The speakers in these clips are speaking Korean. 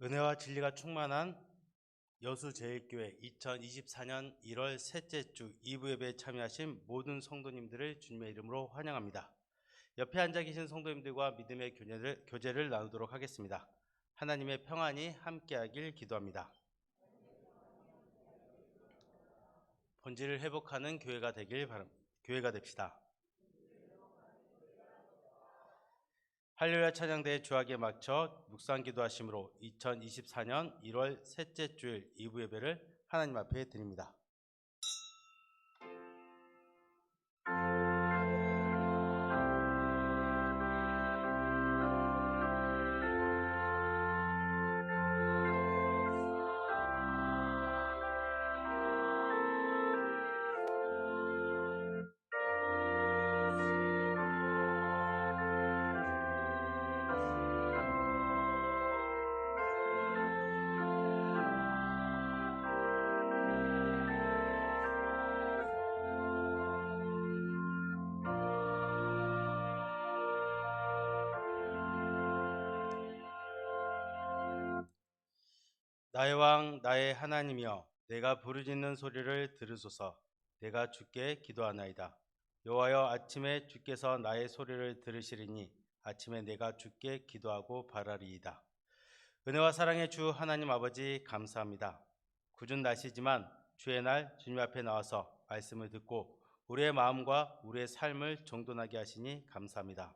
은혜와 진리가 충만한 여수제일교회 2024년 1월 셋째 주 2부 예배에 참여하신 모든 성도님들을 주님의 이름으로 환영합니다. 옆에 앉아 계신 성도님들과 믿음의 교제를 나누도록 하겠습니다. 하나님의 평안이 함께하길 기도합니다. 본질을 회복하는 교회가 되길 바랍니다. 교회가 됩시다. 할렐루야 찬양대의 주악에 맞춰 묵상 기도하심으로 2024년 1월 셋째 주일 2부 예배를 하나님 앞에 드립니다. 나의 왕 나의 하나님이여 내가 부르짖는 소리를 들으소서. 내가 주께 기도하나이다. 여호와여 아침에 주께서 나의 소리를 들으시리니 아침에 내가 주께 기도하고 바라리이다. 은혜와 사랑의 주 하나님 아버지 감사합니다. 굳은 날씨지만 주의 날 주님 앞에 나와서 말씀을 듣고 우리의 마음과 우리의 삶을 정돈하게 하시니 감사합니다.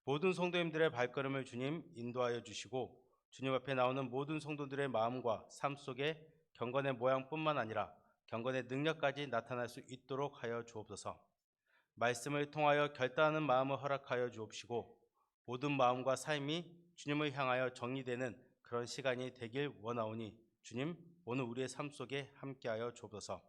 모든 성도님들의 발걸음을 주님 인도하여 주시고 주님 앞에 나오는 모든 성도들의 마음과 삶 속에 경건의 모양뿐만 아니라 경건의 능력까지 나타날 수 있도록 하여 주옵소서. 말씀을 통하여 결단하는 마음을 허락하여 주옵시고 모든 마음과 삶이 주님을 향하여 정리되는 그런 시간이 되길 원하오니 주님 오늘 우리의 삶 속에 함께하여 주옵소서.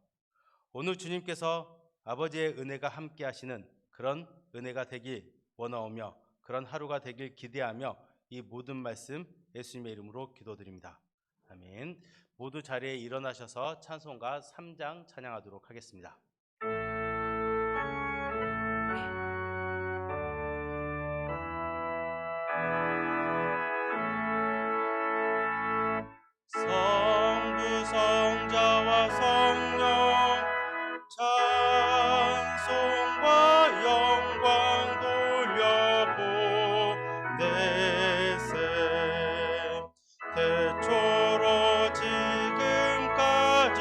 오늘 주님께서 아버지의 은혜가 함께하시는 그런 은혜가 되길 원하오며 그런 하루가 되길 기대하며 이 모든 말씀 예수님의 이름으로 기도드립니다. 아멘. 모두 자리에 일어나셔서 찬송가 3장 찬양하도록 하겠습니다. 성부 성자와 성령 찬송과 영광 돌려보내세. 태초로 지금까지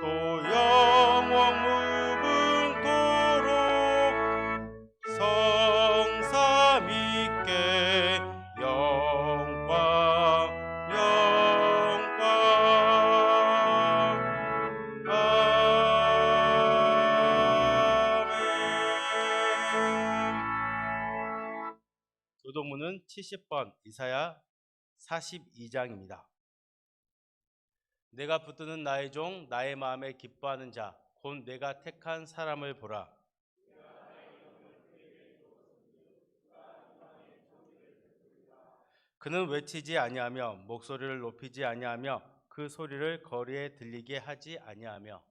또 영원 무궁토록 성삼위께 영광 영광 아멘. 교독문은 70번 이사야 42장입니다. 내가 붙드는 나의 종 나의 마음에 기뻐하는 자 곧 내가 택한 사람을 보라. 그는 외치지 아니하며 목소리를 높이지 아니하며 그 소리를 거리에 들리게 하지 아니하며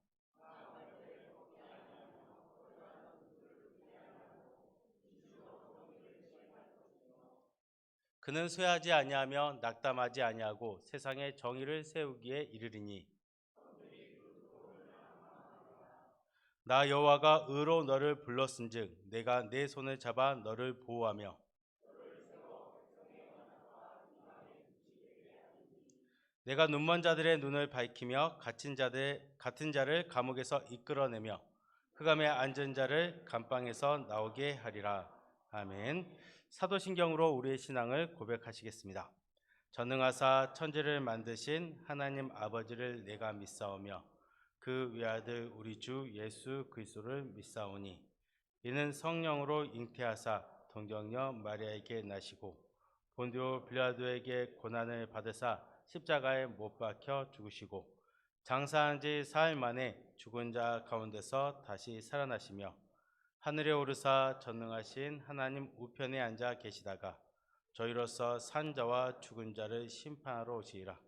그는 쇠하지 아니하며 낙담하지 아니하고 세상에 정의를 세우기에 이르리니 나 여호와가 의로 너를 불렀은즉 내가 내 손을 잡아 너를 보호하며 내가 눈먼 자들의 눈을 밝히며 같은 자를 감옥에서 이끌어내며 흑암에 앉은 자를 감방에서 나오게 하리라. 아멘. 사도신경으로 우리의 신앙을 고백하시겠습니다. 전능하사 천지를 만드신 하나님 아버지를 내가 믿사오며 그 외아들 우리 주 예수 그리스도를 믿사오니 이는 성령으로 잉태하사 동정녀 마리아에게 나시고 본디오 빌라도에게 고난을 받으사 십자가에 못 박혀 죽으시고 장사한 지 사흘 만에 죽은 자 가운데서 다시 살아나시며 하늘에 오르사 전능하신 하나님 우편에 앉아 계시다가 저희로서 산 자와 죽은 자를 심판하러 오시리라.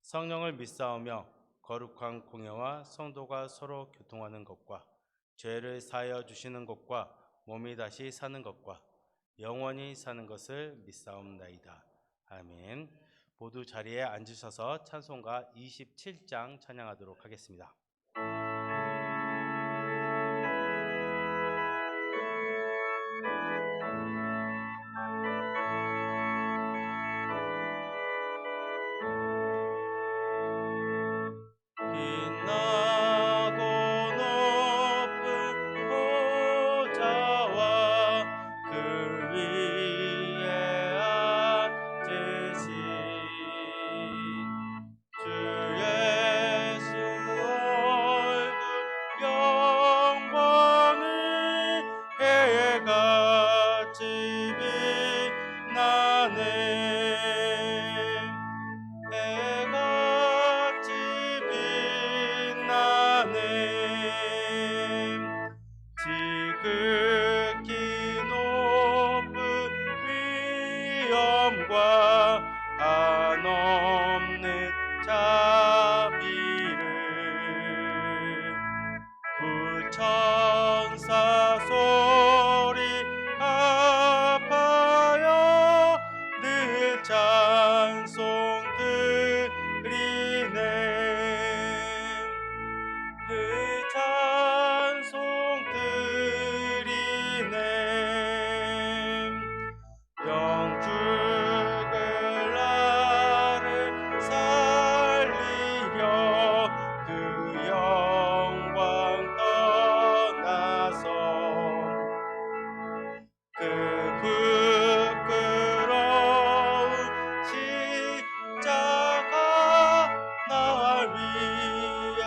성령을 믿사오며 거룩한 공예와 성도가 서로 교통하는 것과 죄를 사하여 주시는 것과 몸이 다시 사는 것과 영원히 사는 것을 믿사옵나이다. 아멘. 모두 자리에 앉으셔서 찬송가 27장 찬양하도록 하겠습니다. 지극히 높은 위엄과 한없는 자비를 부천사 소리 합하여 늘 찬송 드리네. 늘 찬송 드리네. 영죽을 나를 살리려 그 영광 떠나서 그 부끄러운 십자가 날 위해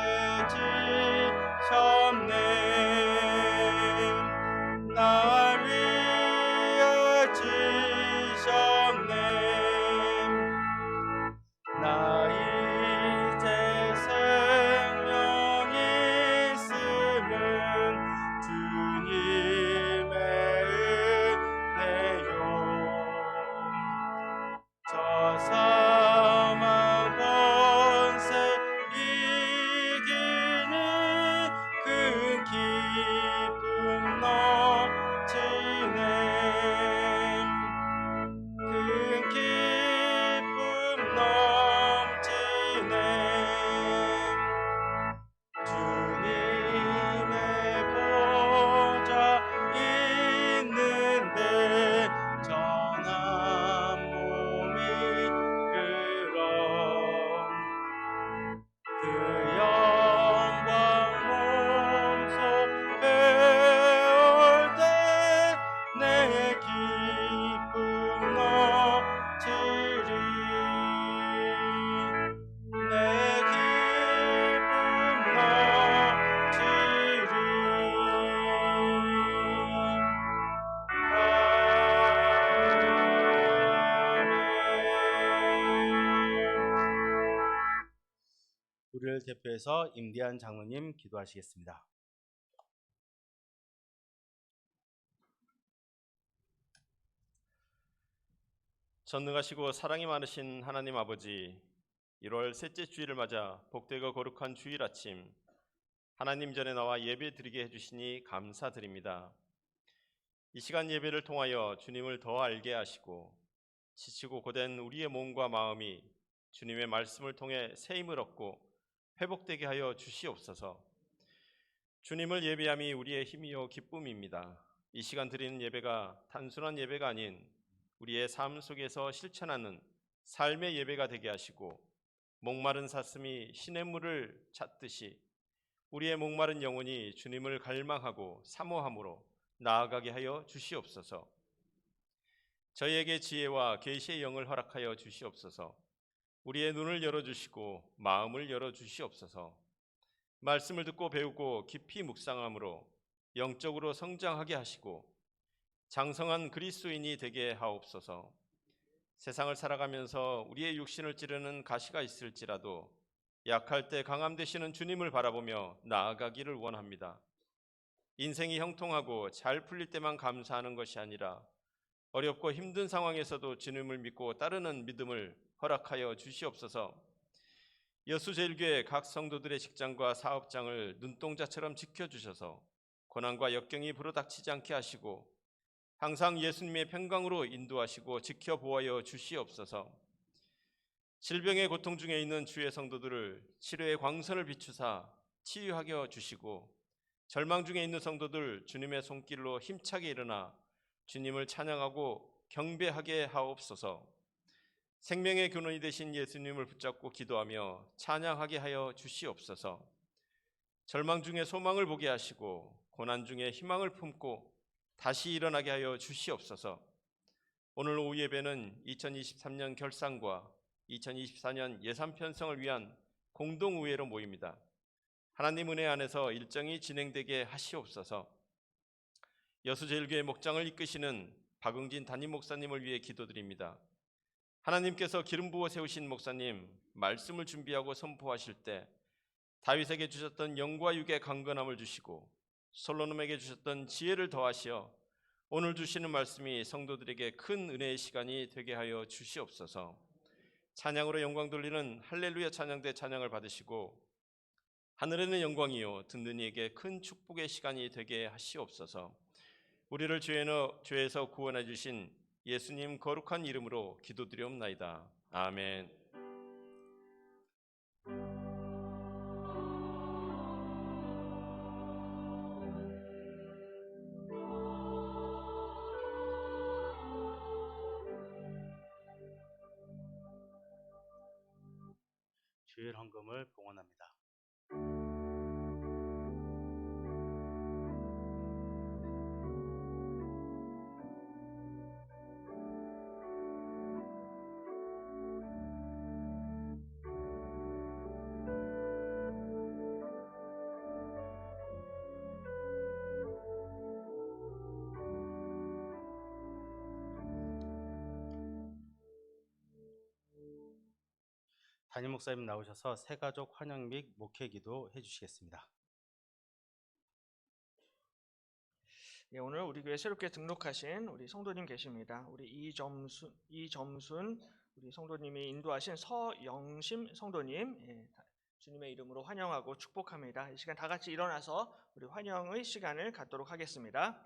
지셨네. 날 위해 지셨네. 나 이제 생명이 있음은 주님의 은혜요. 저 사망 권세 이기니 큰 기쁨 넘치네. 큰 기쁨 넘치네. 주님의 보좌 있는데 전한 몸이 그럼 그 영광 몸소 배울 때 내 기쁨 넘치리. 내 기쁨 넘치리. 우리를 대표해서 임대한 장로님 기도하시겠습니다. 전능하시고 사랑이 많으신 하나님 아버지, 1월 셋째 주일을 맞아 복되고 거룩한 주일 아침 하나님 전에 나와 예배 드리게 해주시니 감사드립니다. 이 시간 예배를 통하여 주님을 더 알게 하시고 지치고 고된 우리의 몸과 마음이 주님의 말씀을 통해 새 힘을 얻고 회복되게 하여 주시옵소서. 주님을 예배함이 우리의 힘이요 기쁨입니다. 이 시간 드리는 예배가 단순한 예배가 아닌 우리의 삶 속에서 실천하는 삶의 예배가 되게 하시고 목마른 사슴이 시냇물을 찾듯이 우리의 목마른 영혼이 주님을 갈망하고 사모함으로 나아가게 하여 주시옵소서. 저희에게 지혜와 계시의 영을 허락하여 주시옵소서. 우리의 눈을 열어주시고 마음을 열어주시옵소서. 말씀을 듣고 배우고 깊이 묵상함으로 영적으로 성장하게 하시고 장성한 그리스도인이 되게 하옵소서. 세상을 살아가면서 우리의 육신을 찌르는 가시가 있을지라도 약할 때 강함 되시는 주님을 바라보며 나아가기를 원합니다. 인생이 형통하고 잘 풀릴 때만 감사하는 것이 아니라 어렵고 힘든 상황에서도 주님을 믿고 따르는 믿음을 허락하여 주시옵소서. 여수제일교회 각 성도들의 직장과 사업장을 눈동자처럼 지켜주셔서 고난과 역경이 불어닥치지 않게 하시고 항상 예수님의 평강으로 인도하시고 지켜보아여 주시옵소서. 질병의 고통 중에 있는 주의 성도들을 치료의 광선을 비추사 치유하게 해 주시고, 절망 중에 있는 성도들 주님의 손길로 힘차게 일어나 주님을 찬양하고 경배하게 하옵소서. 생명의 근원이 되신 예수님을 붙잡고 기도하며 찬양하게 하여 주시옵소서. 절망 중에 소망을 보게 하시고 고난 중에 희망을 품고 다시 일어나게 하여 주시옵소서. 오늘 오후 예배는 2023년 결산과 2024년 예산 편성을 위한 공동의회로 모입니다. 하나님 은혜 안에서 일정이 진행되게 하시옵소서. 여수제일교회 목장을 이끄시는 박응진 담임 목사님을 위해 기도드립니다. 하나님께서 기름 부어 세우신 목사님, 말씀을 준비하고 선포하실 때 다윗에게 주셨던 영과 육의 강건함을 주시고 솔로몬에게 주셨던 지혜를 더하시어 오늘 주시는 말씀이 성도들에게 큰 은혜의 시간이 되게 하여 주시옵소서. 찬양으로 영광 돌리는 할렐루야 찬양대 찬양을 받으시고 하늘에는 영광이요 듣는 이에게 큰 축복의 시간이 되게 하시옵소서. 우리를 죄에서 구원해 주신 예수님 거룩한 이름으로 기도드리옵나이다. 아멘. 주일 헌금을 봉헌합니다. 담임 목사님 나오셔서 새가족 환영 및 목회 기도 해주시겠습니다. 예, 오늘 우리 교회 새롭게 등록하신 우리 성도님 계십니다. 우리 이점순 우리 성도님이 인도하신 서영심 성도님, 주님의 이름으로 환영하고 축복합니다. 이 시간 다 같이 일어나서 우리 환영의 시간을 갖도록 하겠습니다.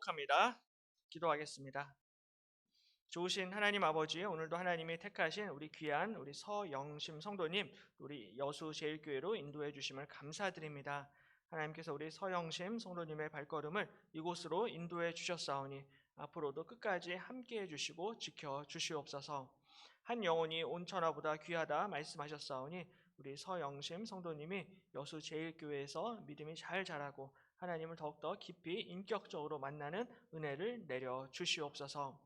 축복합니다. 기도하겠습니다. 좋으신 하나님 아버지, 오늘도 하나님이 택하신 우리 귀한 우리 서영심 성도님, 우리 여수제일교회로 인도해 주심을 감사드립니다. 하나님께서 우리 서영심 성도님의 발걸음을 이곳으로 인도해 주셨사오니 앞으로도 끝까지 함께해 주시고 지켜 주시옵소서. 한 영혼이 온천하보다 귀하다 말씀하셨사오니 우리 서영심 성도님이 여수제일교회에서 믿음이 잘 자라고 하나님을 더욱더 깊이 인격적으로 만나는 은혜를 내려 주시옵소서.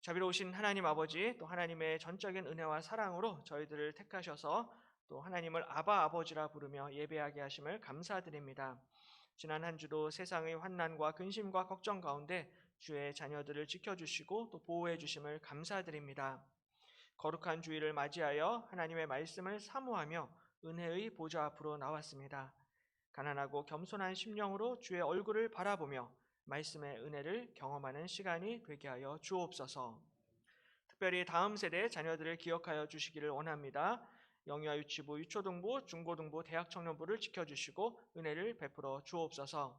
자비로우신 하나님 아버지, 또 하나님의 전적인 은혜와 사랑으로 저희들을 택하셔서 또 하나님을 아바 아버지라 부르며 예배하게 하심을 감사드립니다. 지난 한 주도 세상의 환난과 근심과 걱정 가운데 주의 자녀들을 지켜주시고 또 보호해 주심을 감사드립니다. 거룩한 주일을 맞이하여 하나님의 말씀을 사모하며 은혜의 보좌 앞으로 나왔습니다. 가난하고 겸손한 심령으로 주의 얼굴을 바라보며 말씀의 은혜를 경험하는 시간이 되게 하여 주옵소서. 특별히 다음 세대 자녀들을 기억하여 주시기를 원합니다. 영유아 유치부, 유초등부, 중고등부, 대학청년부를 지켜주시고 은혜를 베풀어 주옵소서.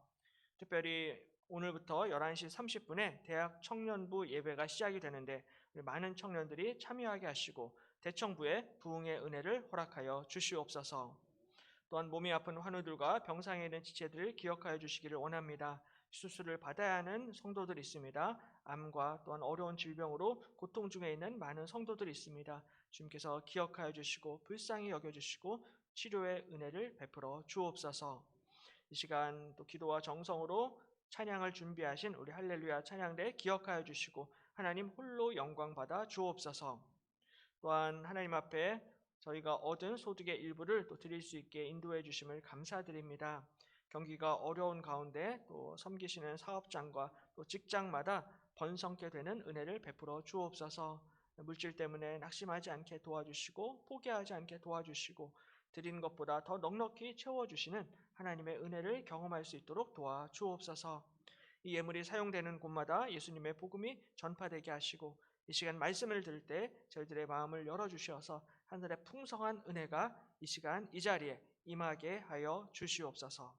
특별히 오늘부터 11시 30분에 대학청년부 예배가 시작이 되는데 많은 청년들이 참여하게 하시고 대청부에 부흥의 은혜를 허락하여 주시옵소서. 또한 몸이 아픈 환우들과 병상에 있는 지체들을 기억하여 주시기를 원합니다. 수술을 받아야 하는 성도들이 있습니다. 암과 또한 어려운 질병으로 고통 중에 있는 많은 성도들이 있습니다. 주님께서 기억하여 주시고 불쌍히 여겨주시고 치료의 은혜를 베풀어 주옵소서. 이 시간 또 기도와 정성으로 찬양을 준비하신 우리 할렐루야 찬양대 기억하여 주시고 하나님 홀로 영광 받아 주옵소서. 또한 하나님 앞에 저희가 얻은 소득의 일부를 또 드릴 수 있게 인도해 주심을 감사드립니다. 경기가 어려운 가운데 또 섬기시는 사업장과 또 직장마다 번성케 되는 은혜를 베풀어 주옵소서. 물질 때문에 낙심하지 않게 도와주시고 포기하지 않게 도와주시고 드린 것보다 더 넉넉히 채워주시는 하나님의 은혜를 경험할 수 있도록 도와주옵소서. 이 예물이 사용되는 곳마다 예수님의 복음이 전파되게 하시고 이 시간 말씀을 들을 때 저희들의 마음을 열어주셔서 하늘의 풍성한 은혜가 이 시간 이 자리에 임하게 하여 주시옵소서.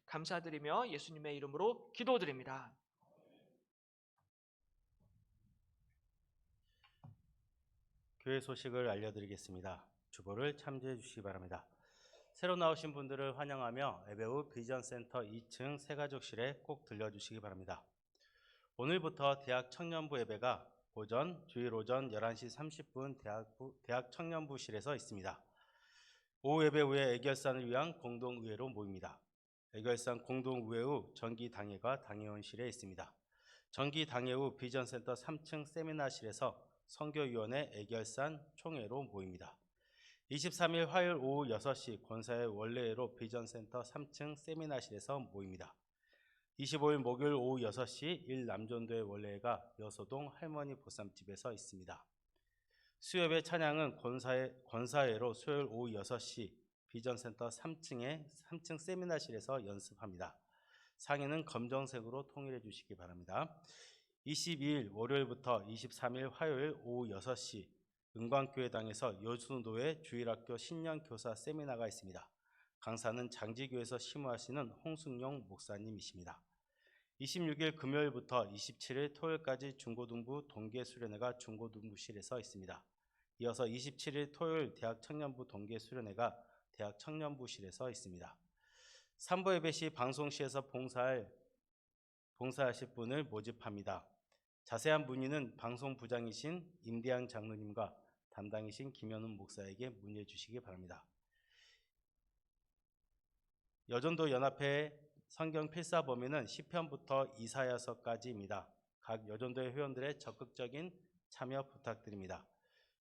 감사드리며 예수님의 이름으로 기도드립니다. 교회 소식을 알려드리겠습니다. 주보를 참조해 주시기 바랍니다. 새로 나오신 분들을 환영하며 예배 후 비전센터 2층 새가족실에 꼭 들려주시기 바랍니다. 오늘부터 대학 청년부 예배가 주일 오전 11시 30분 대학 청년부실에서 있습니다. 오후 예배 후에 애결산을 위한 공동의회로 모입니다. 애결산 공동의회 후 정기당회가 당회원실에 있습니다. 정기당회 후 비전센터 3층 세미나실에서 선교위원회 애결산 총회로 모입니다. 23일 화요일 오후 6시 권사회 원래회로 비전센터 3층 세미나실에서 모입니다. 25일 목요일 오후 6시 일남전도회 원래회가 여서동 할머니 보쌈집에서 있습니다. 수요예배 찬양은 권사회로 수요일 오후 6시 비전센터 3층 세미나실에서 연습합니다. 상의는 검정색으로 통일해 주시기 바랍니다. 22일 월요일부터 23일 화요일 오후 6시 은광교회당에서 여수노회 주일학교 신년교사 세미나가 있습니다. 강사는 장지교에서 심우하시는 홍승용 목사님이십니다. 26일 금요일부터 27일 토요일까지 중고등부 동계수련회가 중고등부실에서 있습니다. 이어서 27일 토요일 대학청년부 동계수련회가 대학청년부실에서 있습니다. 3부 예배 시 방송시에서 봉사하실 분을 모집합니다. 자세한 문의는 방송부장이신 임대양 장로님과 담당이신 김현훈 목사에게 문의해 주시기 바랍니다. 여전도 연합회 성경 필사 범위는 시편부터 이사야서까지입니다. 각 여전도회 회원들의 적극적인 참여 부탁드립니다.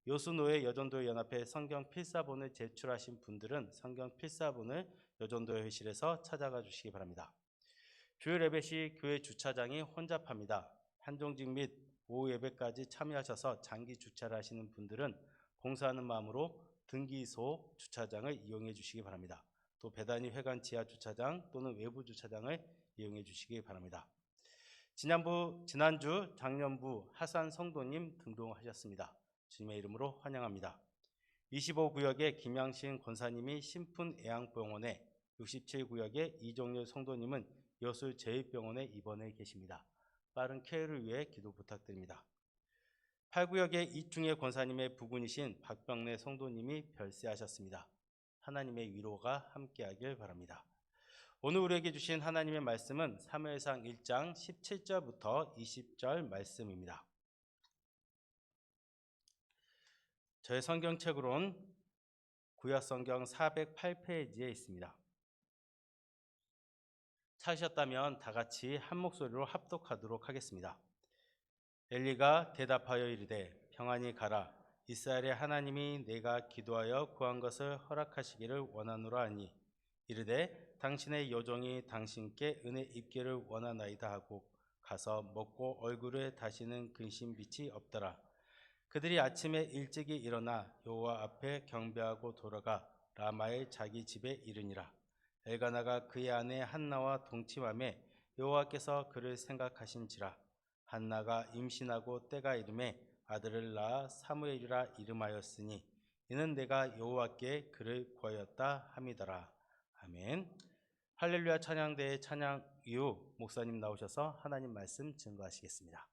여수노회 여전도회 연합회 성경 필사본을 제출하신 분들은 성경 필사본을 여전도회 회실에서 찾아가 주시기 바랍니다. 주일 예배 시 교회 주차장이 혼잡합니다. 한종직 및 오후 예배까지 참여하셔서 장기 주차를 하시는 분들은 봉사하는 마음으로 등기소 주차장을 이용해 주시기 바랍니다. 또 배단위 회관 지하 주차장 또는 외부 주차장을 이용해 주시기 바랍니다. 지난주 장년부 하산 성도님 등록하셨습니다. 주님의 이름으로 환영합니다. 25구역의 김양신 권사님이 신푼애양병원에, 67구역의 이종렬 성도님은 여수 제1병원에 입원해 계십니다. 빠른 쾌유를 위해 기도 부탁드립니다. 8구역의 이충혜 권사님의 부군이신 박병래 성도님이 별세하셨습니다. 하나님의 위로가 함께하길 바랍니다. 오늘 우리에게 주신 하나님의 말씀은 사무엘상 1장 17절부터 20절 말씀입니다. 저의 성경책으로는 구약성경 408페이지에 있습니다. 찾으셨다면 다 같이 한 목소리로 합독하도록 하겠습니다. 엘리가 대답하여 이르되 평안히 가라. 이스라엘의 하나님이 내가 기도하여 구한 것을 허락하시기를 원하노라 하니 이르되 당신의 여종이 당신께 은혜 입기를 원하나이다 하고 가서 먹고 얼굴에 다시는 근심 빛이 없더라. 그들이 아침에 일찍이 일어나 여호와 앞에 경배하고 돌아가 라마의 자기 집에 이르니라. 엘가나가 그의 아내 한나와 동침하매 여호와께서 그를 생각하신지라. 한나가 임신하고 때가 이르매 아들을 낳아 사무엘이라 이름하였으니 이는 내가 여호와께 그를 구하였다 함이더라. 아멘. 할렐루야 찬양대의 찬양 이후 목사님 나오셔서 하나님 말씀 증거하시겠습니다.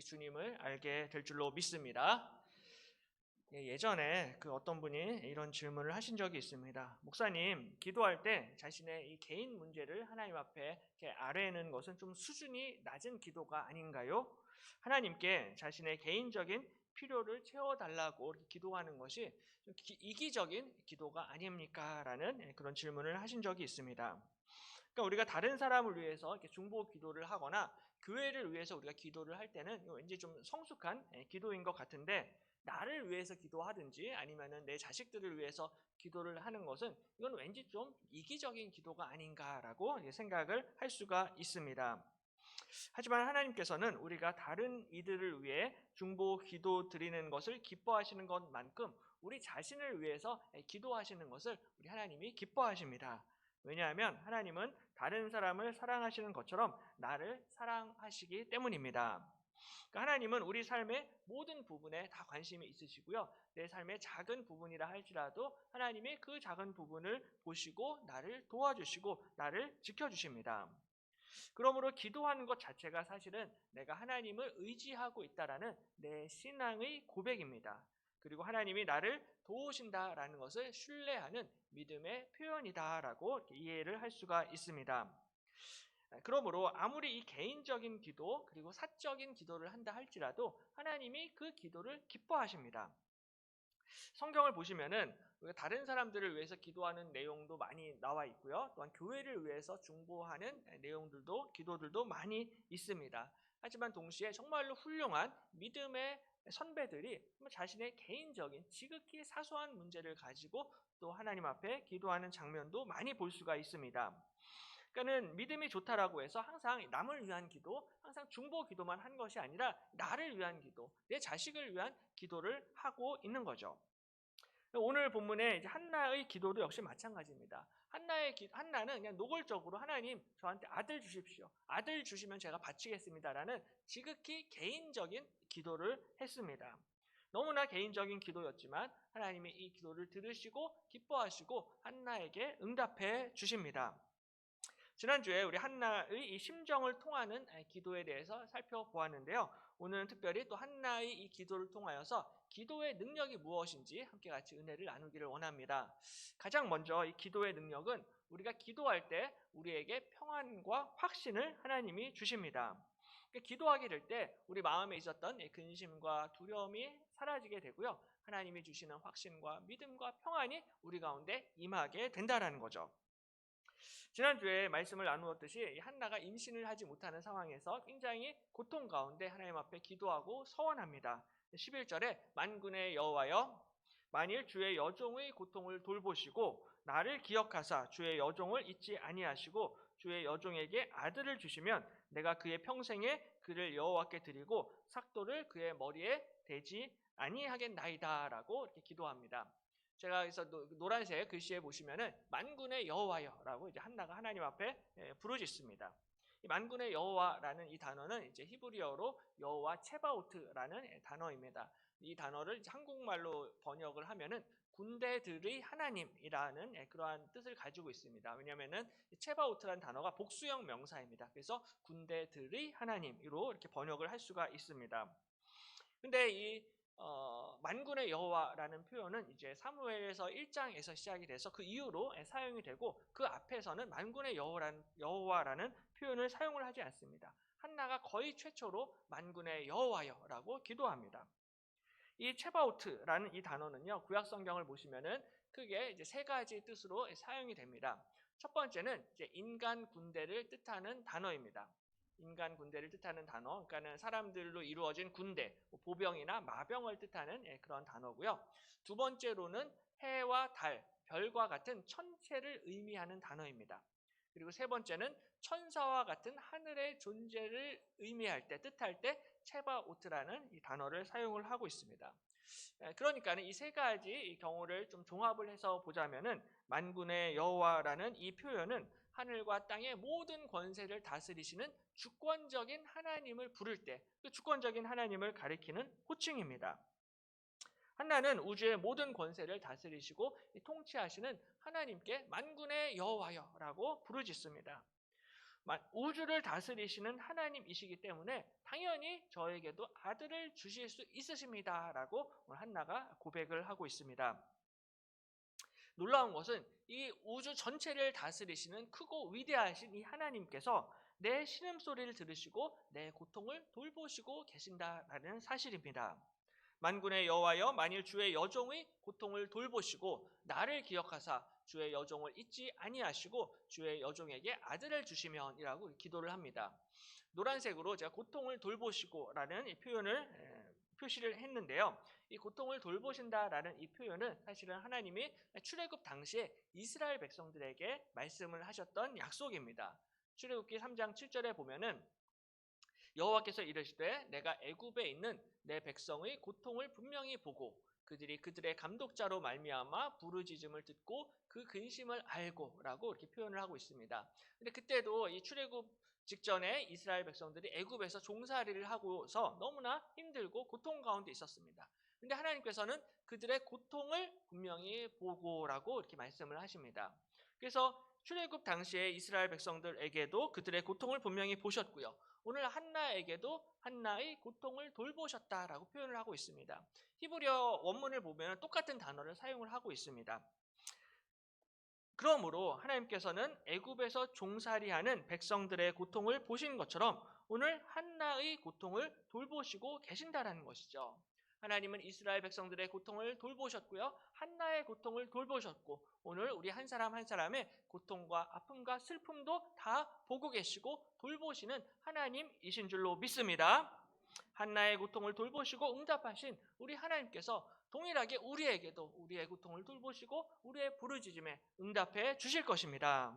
주님을 알게 될 줄로 믿습니다. 예전에 어떤 분이 이런 질문을 하신 적이 있습니다. 목사님, 기도할 때 자신의 이 개인 문제를 하나님 앞에 이렇게 아뢰는 것은 좀 수준이 낮은 기도가 아닌가요? 하나님께 자신의 개인적인 필요를 채워달라고 이렇게 기도하는 것이 좀 이기적인 기도가 아닙니까? 라는 그런 질문을 하신 적이 있습니다. 그러니까 우리가 다른 사람을 위해서 이렇게 중보 기도를 하거나 교회를 위해서 우리가 기도를 할 때는 왠지 좀 성숙한 기도인 것 같은데, 나를 위해서 기도하든지 아니면은 내 자식들을 위해서 기도를 하는 것은 이건 왠지 좀 이기적인 기도가 아닌가라고 생각을 할 수가 있습니다. 하지만 하나님께서는 우리가 다른 이들을 위해 중보 기도 드리는 것을 기뻐하시는 것만큼 우리 자신을 위해서 기도하시는 것을 우리 하나님이 기뻐하십니다. 왜냐하면 하나님은 다른 사람을 사랑하시는 것처럼 나를 사랑하시기 때문입니다. 그러니까 하나님은 우리 삶의 모든 부분에 다 관심이 있으시고요. 내 삶의 작은 부분이라 할지라도 하나님이 그 작은 부분을 보시고 나를 도와주시고 나를 지켜주십니다. 그러므로 기도하는 것 자체가 사실은 내가 하나님을 의지하고 있다라는 내 신앙의 고백입니다. 그리고 하나님이 나를 도우신다라는 것을 신뢰하는 믿음의 표현이다라고 이해를 할 수가 있습니다. 그러므로 아무리 이 개인적인 기도 그리고 사적인 기도를 한다 할지라도 하나님이 그 기도를 기뻐하십니다. 성경을 보시면은 우리가 다른 사람들을 위해서 기도하는 내용도 많이 나와 있고요. 또한 교회를 위해서 중보하는 내용들도 기도들도 많이 있습니다. 하지만 동시에 정말로 훌륭한 믿음의 선배들이 자신의 개인적인 지극히 사소한 문제를 가지고 또 하나님 앞에 기도하는 장면도 많이 볼 수가 있습니다. 그러니까는 믿음이 좋다라고 해서 항상 남을 위한 기도, 항상 중보 기도만 한 것이 아니라 나를 위한 기도, 내 자식을 위한 기도를 하고 있는 거죠. 오늘 본문에 이제 한나의 기도도 역시 마찬가지입니다. 한나는 그냥 노골적으로 하나님 저한테 아들 주십시오. 아들 주시면 제가 바치겠습니다라는 지극히 개인적인 기도를 했습니다. 너무나 개인적인 기도였지만 하나님이 이 기도를 들으시고 기뻐하시고 한나에게 응답해 주십니다. 지난주에 우리 한나의 이 심정을 통하는 기도에 대해서 살펴보았는데요. 오늘은 특별히 또 한나의 이 기도를 통하여서 기도의 능력이 무엇인지 함께 같이 은혜를 나누기를 원합니다. 가장 먼저 이 기도의 능력은 우리가 기도할 때 우리에게 평안과 확신을 하나님이 주십니다. 기도하게 될 때 우리 마음에 있었던 근심과 두려움이 사라지게 되고요. 하나님이 주시는 확신과 믿음과 평안이 우리 가운데 임하게 된다는 거죠. 지난주에 말씀을 나누었듯이 한나가 임신을 하지 못하는 상황에서 굉장히 고통 가운데 하나님 앞에 기도하고 서원합니다. 11절에 만군의 여호와여 만일 주의 여종의 고통을 돌보시고 나를 기억하사 주의 여종을 잊지 아니하시고 주의 여종에게 아들을 주시면 내가 그의 평생에 그를 여호와께 드리고 삭도를 그의 머리에 대지 아니하겠나이다라고 이렇게 기도합니다. 제가 그래서 노란색 글씨에 보시면은 만군의 여호와여라고 이제 한나가 하나님 앞에 부르짖습니다. 이 만군의 여호와라는 이 단어는 이제 히브리어로 여호와 체바오트라는 단어입니다. 이 단어를 한국말로 번역을 하면은 군대들의 하나님이라는 그러한 뜻을 가지고 있습니다. 왜냐하면은 체바오트라는 단어가 복수형 명사입니다. 그래서 군대들의 하나님으로 이렇게 번역을 할 수가 있습니다. 근데 이 만군의 여호와라는 표현은 이제 사무엘에서 1장에서 시작이 돼서 그 이후로 사용이 되고 그 앞에서는 만군의 여호와라는 표현을 사용을 하지 않습니다. 한나가 거의 최초로 만군의 여호와여라고 기도합니다. 이 체바오트라는 이 단어는요, 구약 성경을 보시면은 크게 이제 세 가지 뜻으로 사용이 됩니다. 첫 번째는 이제 인간 군대를 뜻하는 단어입니다. 인간 군대를 뜻하는 단어, 그러니까는 사람들로 이루어진 군대, 보병이나 마병을 뜻하는 그런 단어고요. 두 번째로는 해와 달, 별과 같은 천체를 의미하는 단어입니다. 그리고 세 번째는 천사와 같은 하늘의 존재를 의미할 때, 뜻할 때 체바오트라는 이 단어를 사용을 하고 있습니다. 그러니까는 이 세 가지 경우를 좀 종합을 해서 보자면은 만군의 여호와라는 이 표현은 하늘과 땅의 모든 권세를 다스리시는 주권적인 하나님을 부를 때 그 주권적인 하나님을 가리키는 호칭입니다. 한나는 우주의 모든 권세를 다스리시고 통치하시는 하나님께 만군의 여호와여라고 부르짖습니다. 우주를 다스리시는 하나님이시기 때문에 당연히 저에게도 아들을 주실 수 있으십니다라고 오늘 한나가 고백을 하고 있습니다. 놀라운 것은 이 우주 전체를 다스리시는 크고 위대하신 이 하나님께서 내 신음소리를 들으시고 내 고통을 돌보시고 계신다라는 사실입니다. 만군의 여호와여, 만일 주의 여종의 고통을 돌보시고 나를 기억하사 주의 여종을 잊지 아니하시고 주의 여종에게 아들을 주시면이라고 기도를 합니다. 노란색으로 제가 고통을 돌보시고라는 이 표현을 표시를 했는데요. 이 고통을 돌보신다라는 이 표현은 사실은 하나님이 출애굽 당시에 이스라엘 백성들에게 말씀을 하셨던 약속입니다. 출애굽기 3장 7절에 보면은 여호와께서 이르시되 내가 애굽에 있는 내 백성의 고통을 분명히 보고 그들이 그들의 감독자로 말미암아 부르짖음을 듣고 그 근심을 알고라고 이렇게 표현을 하고 있습니다. 근데 그때도 이 출애굽 직전에 이스라엘 백성들이 애굽에서 종살이를 하고서 너무나 힘들고 고통 가운데 있었습니다. 근데 하나님께서는 그들의 고통을 분명히 보고라고 이렇게 말씀을 하십니다. 그래서 출애굽 당시에 이스라엘 백성들에게도 그들의 고통을 분명히 보셨고요. 오늘 한나에게도 한나의 고통을 돌보셨다라고 표현을 하고 있습니다. 히브리어 원문을 보면 똑같은 단어를 사용을 하고 있습니다. 그러므로 하나님께서는 애굽에서 종살이하는 백성들의 고통을 보신 것처럼 오늘 한나의 고통을 돌보시고 계신다라는 것이죠. 하나님은 이스라엘 백성들의 고통을 돌보셨고요. 한나의 고통을 돌보셨고 오늘 우리 한 사람 한 사람의 고통과 아픔과 슬픔도 다 보고 계시고 돌보시는 하나님이신 줄로 믿습니다. 한나의 고통을 돌보시고 응답하신 우리 하나님께서 동일하게 우리에게도 우리의 고통을 돌보시고 우리의 부르짖음에 응답해 주실 것입니다.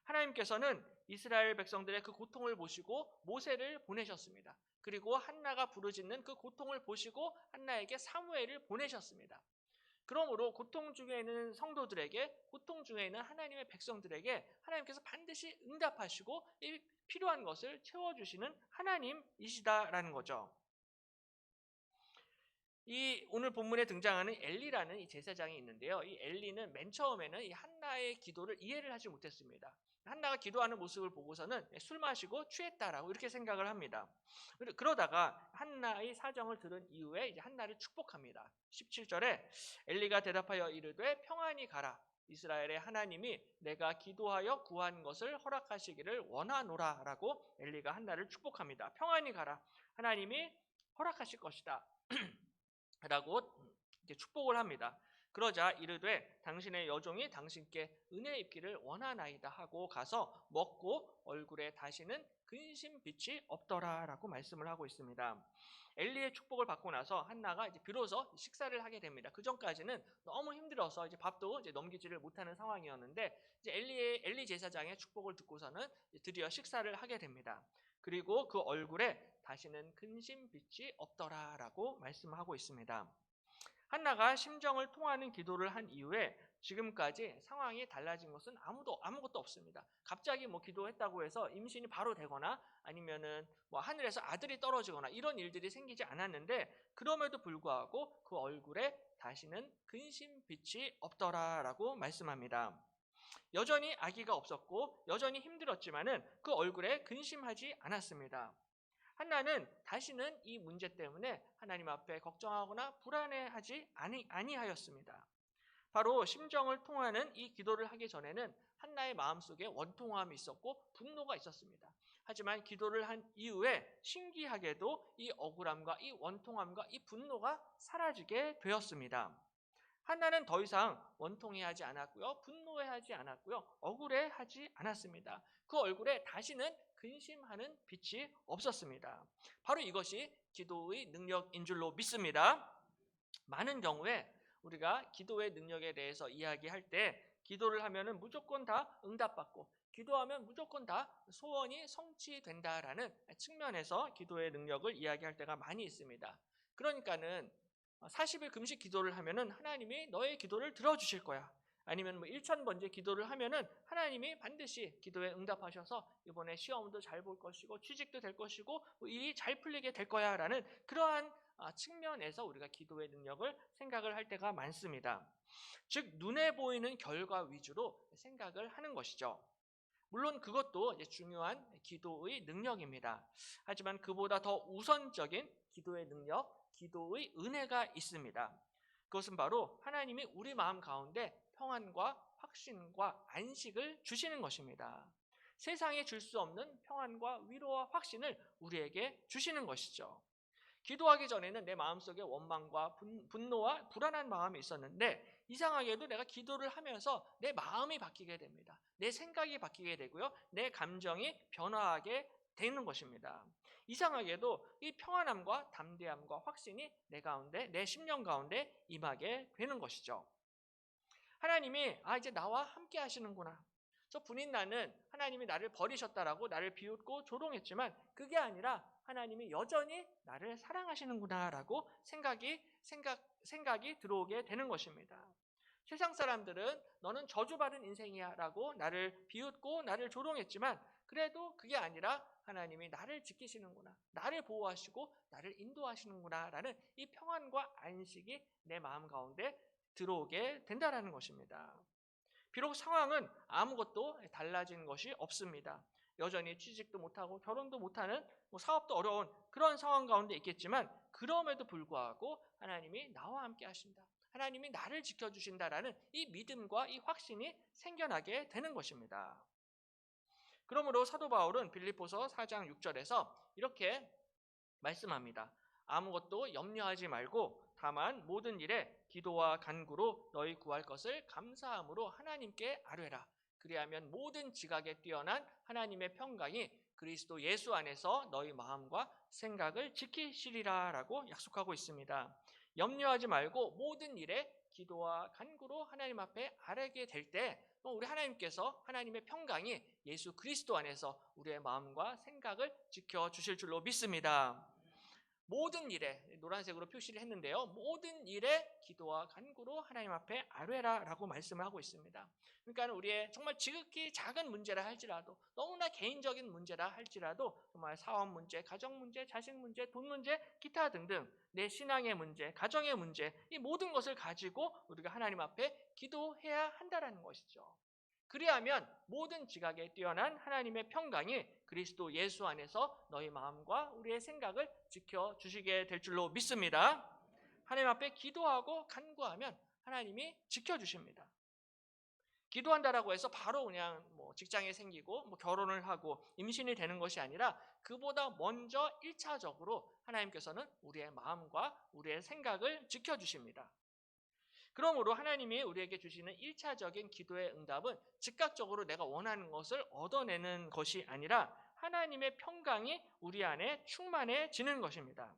하나님께서는 이스라엘 백성들의 그 고통을 보시고 모세를 보내셨습니다. 그리고 한나가 부르짖는 그 고통을 보시고 한나에게 사무엘을 보내셨습니다. 그러므로 고통 중에 있는 성도들에게, 고통 중에 있는 하나님의 백성들에게 하나님께서 반드시 응답하시고 이 필요한 것을 채워주시는 하나님이시다라는 거죠. 이 오늘 본문에 등장하는 엘리라는 이 제사장이 있는데요. 이 엘리는 맨 처음에는 이 한나의 기도를 이해를 하지 못했습니다. 한나가 기도하는 모습을 보고서는 술 마시고 취했다라고 이렇게 생각을 합니다. 그러다가 한나의 사정을 들은 이후에 이제 한나를 축복합니다. 17절에 엘리가 대답하여 이르되 평안히 가라. 이스라엘의 하나님이 내가 기도하여 구한 것을 허락하시기를 원하노라라고 엘리가 한나를 축복합니다. 평안히 가라. 하나님이 허락하실 것이다. 라고 이제 축복을 합니다. 그러자 이르되 당신의 여종이 당신께 은혜 입기를 원하나이다 하고 가서 먹고 얼굴에 다시는 근심 빛이 없더라라고 말씀을 하고 있습니다. 엘리의 축복을 받고 나서 한나가 이제 비로소 식사를 하게 됩니다. 그 전까지는 너무 힘들어서 이제 밥도 이제 넘기지를 못하는 상황이었는데 이제 엘리 제사장의 축복을 듣고서는 드디어 식사를 하게 됩니다. 그리고 그 얼굴에 다시는 근심 빛이 없더라라고 말씀하고 있습니다. 한나가 심정을 통하는 기도를 한 이후에 지금까지 상황이 달라진 것은 아무것도 없습니다. 갑자기 뭐 기도했다고 해서 임신이 바로 되거나 아니면은 뭐 하늘에서 아들이 떨어지거나 이런 일들이 생기지 않았는데 그럼에도 불구하고 그 얼굴에 다시는 근심 빛이 없더라라고 말씀합니다. 여전히 아기가 없었고 여전히 힘들었지만은 그 얼굴에 근심하지 않았습니다. 한나는 다시는 이 문제 때문에 하나님 앞에 걱정하거나 불안해하지 아니하였습니다. 바로 심정을 통하는 이 기도를 하기 전에는 한나의 마음속에 원통함이 있었고 분노가 있었습니다. 하지만 기도를 한 이후에 신기하게도 이 억울함과 이 원통함과 이 분노가 사라지게 되었습니다. 한나는 더 이상 원통해하지 않았고요. 분노해하지 않았고요. 억울해하지 않았습니다. 그 얼굴에 다시는 근심하는 빛이 없었습니다. 바로 이것이 기도의 능력인 줄로 믿습니다. 많은 경우에 우리가 기도의 능력에 대해서 이야기할 때 기도를 하면은 무조건 다 응답받고 기도하면 무조건 다 소원이 성취된다라는 측면에서 기도의 능력을 이야기할 때가 많이 있습니다. 그러니까는 40일 금식 기도를 하면은 하나님이 너의 기도를 들어주실 거야. 아니면 뭐 1000번째 기도를 하면은 하나님이 반드시 기도에 응답하셔서 이번에 시험도 잘 볼 것이고 취직도 될 것이고 일이 잘 풀리게 될 거야라는 그러한 측면에서 우리가 기도의 능력을 생각을 할 때가 많습니다. 즉 눈에 보이는 결과 위주로 생각을 하는 것이죠. 물론 그것도 이제 중요한 기도의 능력입니다. 하지만 그보다 더 우선적인 기도의 능력, 기도의 은혜가 있습니다. 그것은 바로 하나님이 우리 마음 가운데 평안과 확신과 안식을 주시는 것입니다. 세상에 줄 수 없는 평안과 위로와 확신을 우리에게 주시는 것이죠. 기도하기 전에는 내 마음속에 원망과 분노와 불안한 마음이 있었는데 이상하게도 내가 기도를 하면서 내 마음이 바뀌게 됩니다. 내 생각이 바뀌게 되고요. 내 감정이 변화하게 되는 것입니다. 이상하게도 이 평안함과 담대함과 확신이 내 가운데, 내 심령 가운데 임하게 되는 것이죠. 하나님이 이제 나와 함께 하시는구나. 저 분인 나는 하나님이 나를 버리셨다라고 나를 비웃고 조롱했지만 그게 아니라 하나님이 여전히 나를 사랑하시는구나라고 생각이 들어오게 되는 것입니다. 세상 사람들은 너는 저주받은 인생이야 라고 나를 비웃고 나를 조롱했지만 그래도 그게 아니라 하나님이 나를 지키시는구나, 나를 보호하시고 나를 인도하시는구나 라는 이 평안과 안식이 내 마음 가운데 들어오게 된다는 것입니다. 비록 상황은 아무것도 달라진 것이 없습니다. 여전히 취직도 못하고 결혼도 못하는 사업도 어려운 그런 상황 가운데 있겠지만 그럼에도 불구하고 하나님이 나와 함께 하신다. 하나님이 나를 지켜주신다라는 이 믿음과 이 확신이 생겨나게 되는 것입니다. 그러므로 사도 바울은 빌립보서 4장 6절에서 이렇게 말씀합니다. 아무것도 염려하지 말고 다만 모든 일에 기도와 간구로 너희 구할 것을 감사함으로 하나님께 아뢰라. 그리하면 모든 지각에 뛰어난 하나님의 평강이 그리스도 예수 안에서 너희 마음과 생각을 지키시리라 라고 약속하고 있습니다. 염려하지 말고 모든 일에 기도와 간구로 하나님 앞에 아뢰게 될 때 우리 하나님께서 하나님의 평강이 예수 그리스도 안에서 우리의 마음과 생각을 지켜주실 줄로 믿습니다. 모든 일에, 노란색으로 표시를 했는데요. 모든 일에 기도와 간구로 하나님 앞에 아뢰라 라고 말씀을 하고 있습니다. 그러니까 우리의 정말 지극히 작은 문제라 할지라도, 너무나 개인적인 문제라 할지라도 정말 사업 문제, 가정 문제, 자식 문제, 돈 문제, 기타 등등 내 신앙의 문제, 가정의 문제, 이 모든 것을 가지고 우리가 하나님 앞에 기도해야 한다는 것이죠. 그리하면 모든 지각에 뛰어난 하나님의 평강이 그리스도 예수 안에서 너희 마음과 우리의 생각을 지켜주시게 될 줄로 믿습니다. 하나님 앞에 기도하고 간구하면 하나님이 지켜주십니다. 기도한다라고 해서 바로 그냥 직장이 생기고 결혼을 하고 임신이 되는 것이 아니라 그보다 먼저 1차적으로 하나님께서는 우리의 마음과 우리의 생각을 지켜주십니다. 그러므로 하나님이 우리에게 주시는 1차적인 기도의 응답은 즉각적으로 내가 원하는 것을 얻어내는 것이 아니라 하나님의 평강이 우리 안에 충만해지는 것입니다.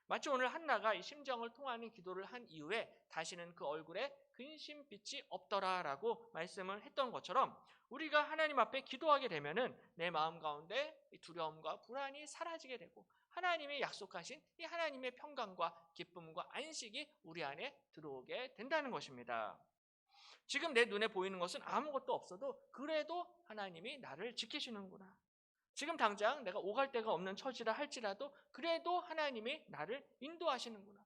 마치 오늘 한나가 이 심정을 통하는 기도를 한 이후에 다시는 그 얼굴에 근심빛이 없더라라고 말씀을 했던 것처럼 우리가 하나님 앞에 기도하게 되면은 내 마음 가운데 두려움과 불안이 사라지게 되고 하나님의 약속하신 이 하나님의 평강과 기쁨과 안식이 우리 안에 들어오게 된다는 것입니다. 지금 내 눈에 보이는 것은 아무것도 없어도 그래도 하나님이 나를 지키시는구나. 지금 당장 내가 오갈 데가 없는 처지라 할지라도 그래도 하나님이 나를 인도하시는구나.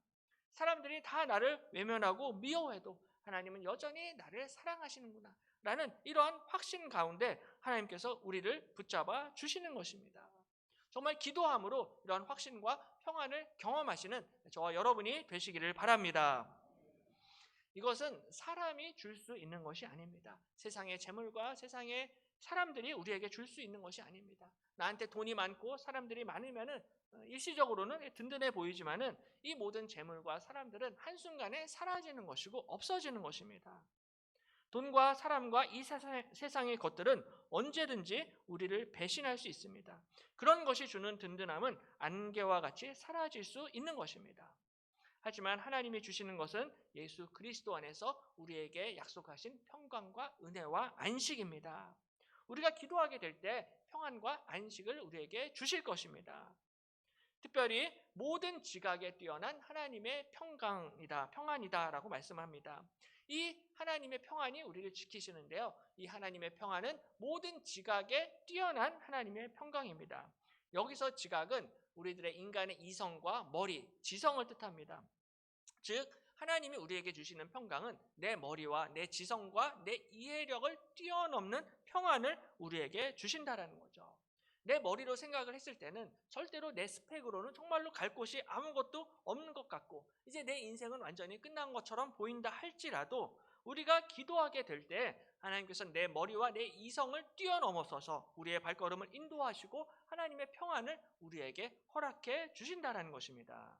사람들이 다 나를 외면하고 미워해도 하나님은 여전히 나를 사랑하시는구나 라는 이러한 확신 가운데 하나님께서 우리를 붙잡아 주시는 것입니다. 정말 기도함으로 이러한 확신과 평안을 경험하시는 저와 여러분이 되시기를 바랍니다. 이것은 사람이 줄 수 있는 것이 아닙니다. 세상의 재물과 세상의 사람들이 우리에게 줄 수 있는 것이 아닙니다. 나한테 돈이 많고 사람들이 많으면은 일시적으로는 든든해 보이지만은 이 모든 재물과 사람들은 한순간에 사라지는 것이고 없어지는 것입니다. 돈과 사람과 이 세상의 것들은 언제든지 우리를 배신할 수 있습니다. 그런 것이 주는 든든함은 안개와 같이 사라질 수 있는 것입니다. 하지만 하나님이 주시는 것은 예수 그리스도 안에서 우리에게 약속하신 평강과 은혜와 안식입니다. 우리가 기도하게 될 때 평안과 안식을 우리에게 주실 것입니다. 특별히 모든 지각에 뛰어난 하나님의 평안이다라고 말씀합니다. 이 하나님의 평안이 우리를 지키시는데요. 이 하나님의 평안은 모든 지각에 뛰어난 하나님의 평강입니다. 여기서 지각은 우리들의 인간의 이성과 머리, 지성을 뜻합니다. 즉 하나님이 우리에게 주시는 평강은 내 머리와 내 지성과 내 이해력을 뛰어넘는 평안을 우리에게 주신다라는 거죠. 내 머리로 생각을 했을 때는 절대로 내 스펙으로는 정말로 갈 곳이 아무것도 없는 것 같고 이제 내 인생은 완전히 끝난 것처럼 보인다 할지라도 우리가 기도하게 될 때 하나님께서 내 머리와 내 이성을 뛰어넘어서서 우리의 발걸음을 인도하시고 하나님의 평안을 우리에게 허락해 주신다라는 것입니다.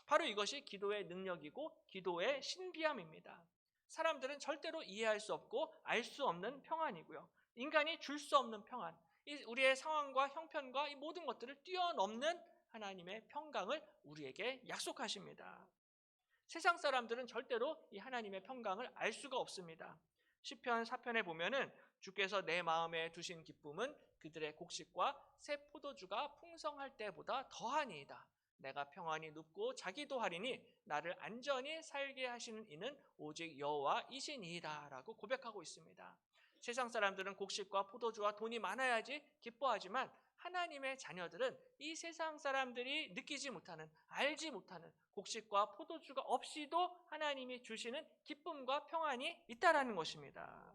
바로 이것이 기도의 능력이고 기도의 신비함입니다. 사람들은 절대로 이해할 수 없고 알 수 없는 평안이고요. 인간이 줄 수 없는 평안, 우리의 상황과 형편과 이 모든 것들을 뛰어넘는 하나님의 평강을 우리에게 약속하십니다. 세상 사람들은 절대로 이 하나님의 평강을 알 수가 없습니다. 시편 4편에 보면은 주께서 내 마음에 두신 기쁨은 그들의 곡식과 새 포도주가 풍성할 때보다 더하니이다. 내가 평안히 눕고 자기도 하리니 나를 안전히 살게 하시는 이는 오직 여호와이시니이다 라고 고백하고 있습니다. 세상 사람들은 곡식과 포도주와 돈이 많아야지 기뻐하지만 하나님의 자녀들은 이 세상 사람들이 느끼지 못하는, 알지 못하는 곡식과 포도주가 없이도 하나님이 주시는 기쁨과 평안이 있다라는 것입니다.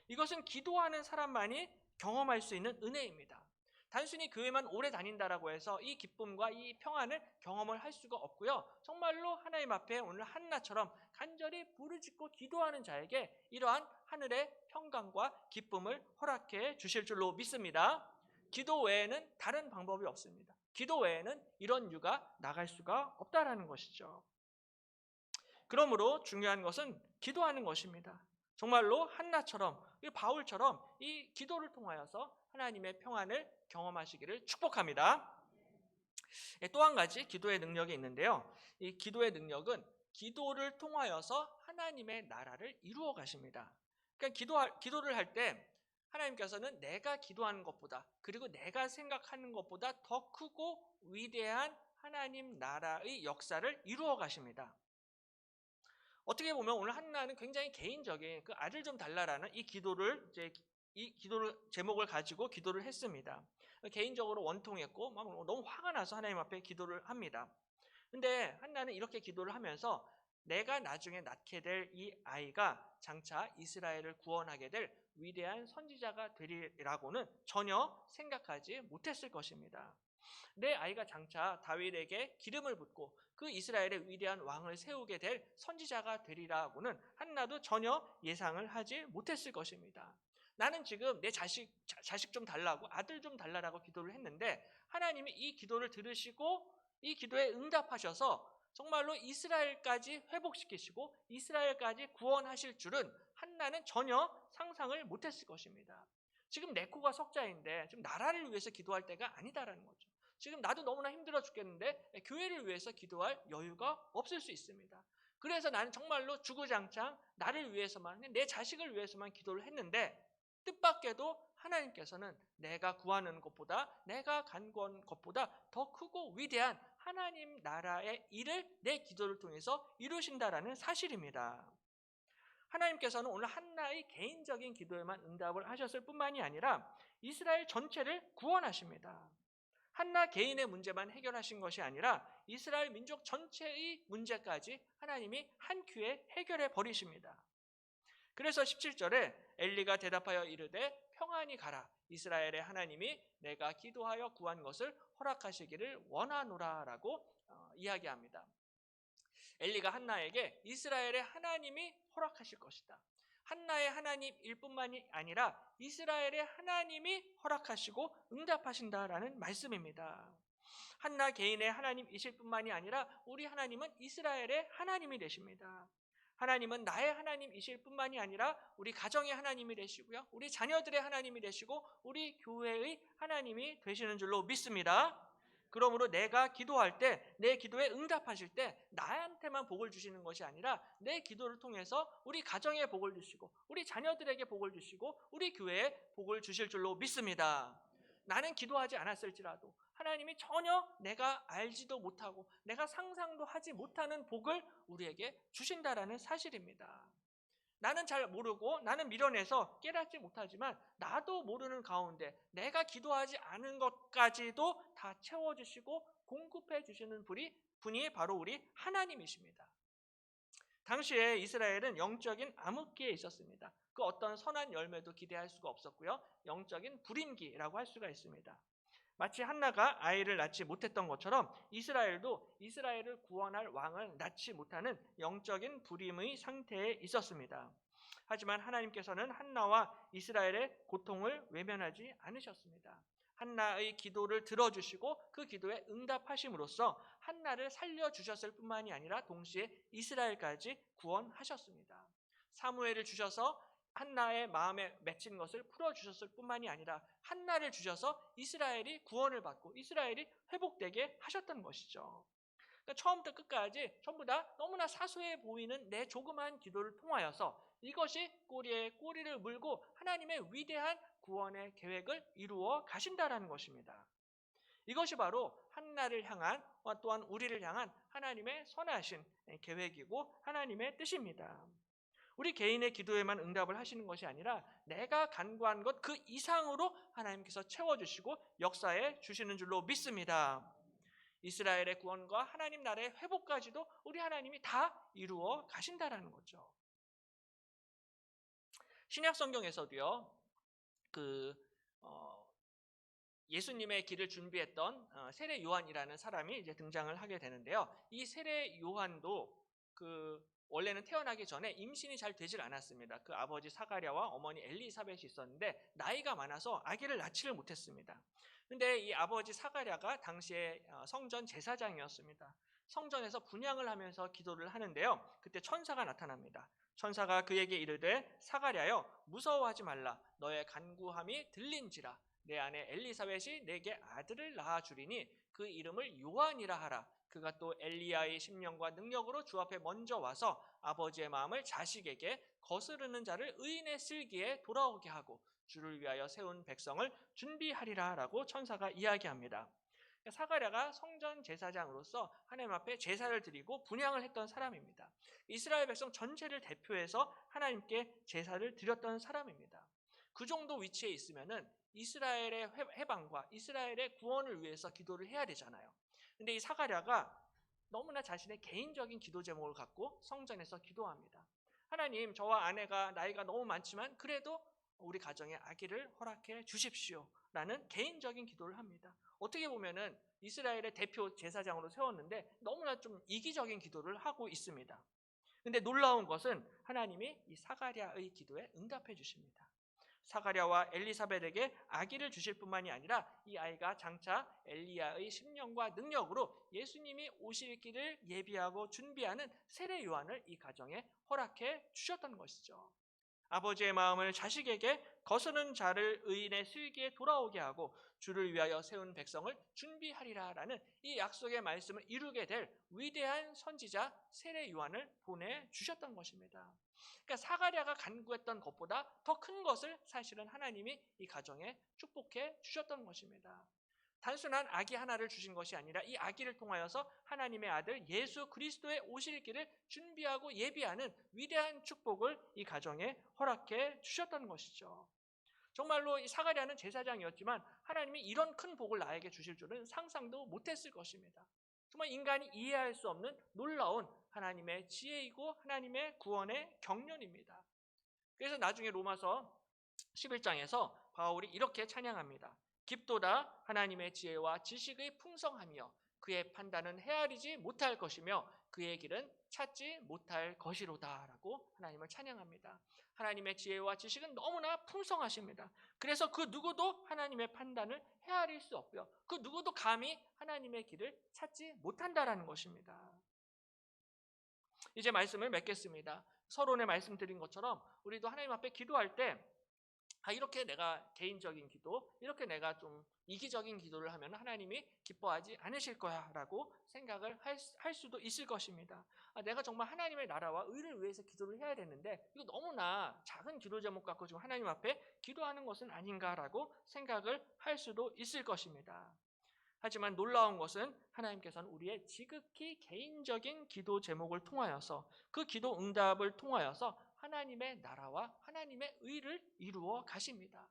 이것은 기도하는 사람만이 경험할 수 있는 은혜입니다. 단순히 교회만 오래 다닌다라고 해서 이 기쁨과 이 평안을 경험을 할 수가 없고요. 정말로 하나님 앞에 오늘 한나처럼 간절히 부르짖고 기도하는 자에게 이러한 하늘의 평강과 기쁨을 허락해 주실 줄로 믿습니다. 기도 외에는 다른 방법이 없습니다. 기도 외에는 이런 유가 나갈 수가 없다라는 것이죠. 그러므로 중요한 것은 기도하는 것입니다. 정말로 한나처럼 바울처럼 이 기도를 통하여서 하나님의 평안을 경험하시기를 축복합니다. 또 한 가지 기도의 능력이 있는데요. 이 기도의 능력은 기도를 통하여서 하나님의 나라를 이루어 가십니다. 그러니까 기도를 할 때 하나님께서는 내가 기도하는 것보다 그리고 내가 생각하는 것보다 더 크고 위대한 하나님 나라의 역사를 이루어 가십니다. 어떻게 보면 오늘 한나는 굉장히 개인적인 그 아들 좀 달라라는 이 기도를 제목을 가지고 기도를 했습니다. 개인적으로 원통했고 막 너무 화가 나서 하나님 앞에 기도를 합니다. 근데 한나는 이렇게 기도를 하면서 내가 나중에 낳게 될 이 아이가 장차 이스라엘을 구원하게 될 위대한 선지자가 되리라고는 전혀 생각하지 못했을 것입니다. 내 아이가 장차 다윗에게 기름을 붓고 그 이스라엘의 위대한 왕을 세우게 될 선지자가 되리라고는 한나도 전혀 예상을 하지 못했을 것입니다. 나는 지금 내 자식 좀 달라고, 아들 좀 달라라고 기도를 했는데 하나님이 이 기도를 들으시고 이 기도에 응답하셔서 정말로 이스라엘까지 회복시키시고 이스라엘까지 구원하실 줄은 한나는 전혀 상상을 못했을 것입니다. 지금 내 코가 석자인데 지금 나라를 위해서 기도할 때가 아니다라는 거죠. 지금 나도 너무나 힘들어 죽겠는데 교회를 위해서 기도할 여유가 없을 수 있습니다. 그래서 나는 정말로 주구장창 나를 위해서만, 내 자식을 위해서만 기도를 했는데 뜻밖에도 하나님께서는 내가 구하는 것보다 내가 간구한 것보다 더 크고 위대한 하나님 나라의 일을 내 기도를 통해서 이루신다라는 사실입니다. 하나님께서는 오늘 한나의 개인적인 기도에만 응답을 하셨을 뿐만이 아니라 이스라엘 전체를 구원하십니다. 한나 개인의 문제만 해결하신 것이 아니라 이스라엘 민족 전체의 문제까지 하나님이 한 큐에 해결해 버리십니다. 그래서 17절에 엘리가 대답하여 이르되 평안히 가라. 이스라엘의 하나님이 내가 기도하여 구한 것을 허락하시기를 원하노라 라고 이야기합니다. 엘리가 한나에게 이스라엘의 하나님이 허락하실 것이다. 한나의 하나님일 뿐만이 아니라 이스라엘의 하나님이 허락하시고 응답하신다라는 말씀입니다. 한나 개인의 하나님이실 뿐만이 아니라 우리 하나님은 이스라엘의 하나님이 되십니다. 하나님은 나의 하나님이실 뿐만이 아니라 우리 가정의 하나님이 되시고요. 우리 자녀들의 하나님이 되시고 우리 교회의 하나님이 되시는 줄로 믿습니다. 그러므로 내가 기도할 때, 내 기도에 응답하실 때 나한테만 복을 주시는 것이 아니라 내 기도를 통해서 우리 가정에 복을 주시고 우리 자녀들에게 복을 주시고 우리 교회에 복을 주실 줄로 믿습니다. 나는 기도하지 않았을지라도 하나님이 전혀 내가 알지도 못하고 내가 상상도 하지 못하는 복을 우리에게 주신다라는 사실입니다. 나는 잘 모르고 나는 밀어내서 깨닫지 못하지만 나도 모르는 가운데 내가 기도하지 않은 것까지도 다 채워주시고 공급해 주시는 분이 바로 우리 하나님이십니다. 당시에 이스라엘은 영적인 암흑기에 있었습니다. 그 어떤 선한 열매도 기대할 수가 없었고요. 영적인 불임기라고 할 수가 있습니다. 마치 한나가 아이를 낳지 못했던 것처럼 이스라엘도 이스라엘을 구원할 왕을 낳지 못하는 영적인 불임의 상태에 있었습니다. 하지만 하나님께서는 한나와 이스라엘의 고통을 외면하지 않으셨습니다. 한나의 기도를 들어주시고 그 기도에 응답하심으로써 한나를 살려주셨을 뿐만이 아니라 동시에 이스라엘까지 구원하셨습니다. 사무엘을 주셔서 한나의 마음에 맺힌 것을 풀어주셨을 뿐만이 아니라 한나를 주셔서 이스라엘이 구원을 받고 이스라엘이 회복되게 하셨던 것이죠. 그러니까 처음부터 끝까지 전부 다 너무나 사소해 보이는 내 조그마한 기도를 통하여서 이것이 꼬리에 꼬리를 물고 하나님의 위대한 구원의 계획을 이루어 가신다라는 것입니다. 이것이 바로 한나를 향한 또한 우리를 향한 하나님의 선하신 계획이고 하나님의 뜻입니다. 우리 개인의 기도에만 응답을 하시는 것이 아니라 내가 간구한 것 그 이상으로 하나님께서 채워주시고 역사해 주시는 줄로 믿습니다. 이스라엘의 구원과 하나님 나라의 회복까지도 우리 하나님이 다 이루어 가신다라는 거죠. 신약 성경에서도요, 예수님의 길을 준비했던 세례 요한이라는 사람이 이제 등장을 하게 되는데요. 이 세례 요한도 원래는 태어나기 전에 임신이 잘 되질 않았습니다. 그 아버지 사가랴와 어머니 엘리사벳이 있었는데 나이가 많아서 아기를 낳지를 못했습니다. 근데 이 아버지 사가랴가 당시에 성전 제사장이었습니다. 성전에서 분향을 하면서 기도를 하는데요. 그때 천사가 나타납니다. 천사가 그에게 이르되 사가랴여 무서워하지 말라. 너의 간구함이 들린지라. 내 아내 엘리사벳이 내게 아들을 낳아주리니 그 이름을 요한이라 하라. 그가 또 엘리야의 심령과 능력으로 주 앞에 먼저 와서 아버지의 마음을 자식에게 거스르는 자를 의인의 슬기에 돌아오게 하고 주를 위하여 세운 백성을 준비하리라 라고 천사가 이야기합니다. 사가랴가 성전 제사장으로서 하나님 앞에 제사를 드리고 분향을 했던 사람입니다. 이스라엘 백성 전체를 대표해서 하나님께 제사를 드렸던 사람입니다. 그 정도 위치에 있으면은 이스라엘의 해방과 이스라엘의 구원을 위해서 기도를 해야 되잖아요. 근데 이 사가랴가 너무나 자신의 개인적인 기도 제목을 갖고 성전에서 기도합니다. 하나님, 저와 아내가 나이가 너무 많지만 그래도 우리 가정에 아기를 허락해 주십시오 라는 개인적인 기도를 합니다. 어떻게 보면은 이스라엘의 대표 제사장으로 세웠는데 너무나 좀 이기적인 기도를 하고 있습니다. 근데 놀라운 것은 하나님이 이 사가랴의 기도에 응답해 주십니다. 사가랴와 엘리사벳에게 아기를 주실 뿐만이 아니라 이 아이가 장차 엘리야의 심령과 능력으로 예수님이 오실 길을 예비하고 준비하는 세례 요한을 이 가정에 허락해 주셨던 것이죠. 아버지의 마음을 자식에게 거스르는 자를 의인의 슬기에 돌아오게 하고 주를 위하여 세운 백성을 준비하리라 라는 이 약속의 말씀을 이루게 될 위대한 선지자 세례 요한을 보내주셨던 것입니다. 그러니까 사가랴가 간구했던 것보다 더 큰 것을 사실은 하나님이 이 가정에 축복해 주셨던 것입니다. 단순한 아기 하나를 주신 것이 아니라 이 아기를 통하여서 하나님의 아들 예수 그리스도의 오실 길을 준비하고 예비하는 위대한 축복을 이 가정에 허락해 주셨던 것이죠. 정말로 이 사가랴는 제사장이었지만 하나님이 이런 큰 복을 나에게 주실 줄은 상상도 못했을 것입니다. 정말 인간이 이해할 수 없는 놀라운 하나님의 지혜이고 하나님의 구원의 경륜입니다. 그래서 나중에 로마서 11장에서 바울이 이렇게 찬양합니다. 깊도다 하나님의 지혜와 지식의 풍성하며 그의 판단은 헤아리지 못할 것이며 그의 길은 찾지 못할 것이로다 라고 하나님을 찬양합니다. 하나님의 지혜와 지식은 너무나 풍성하십니다. 그래서 그 누구도 하나님의 판단을 헤아릴 수 없고요. 그 누구도 감히 하나님의 길을 찾지 못한다라는 것입니다. 이제 말씀을 맺겠습니다. 서론에 말씀드린 것처럼 우리도 하나님 앞에 기도할 때 이렇게 내가 개인적인 기도, 이렇게 내가 좀 이기적인 기도를 하면 하나님이 기뻐하지 않으실 거야 라고 생각을 할 수도 있을 것입니다. 내가 정말 하나님의 나라와 의를 위해서 기도를 해야 되는데 이거 너무나 작은 기도 제목 갖고 지금 하나님 앞에 기도하는 것은 아닌가라고 생각을 할 수도 있을 것입니다. 하지만 놀라운 것은 하나님께서는 우리의 지극히 개인적인 기도 제목을 통하여서 그 기도 응답을 통하여서 하나님의 나라와 하나님의 의를 이루어 가십니다.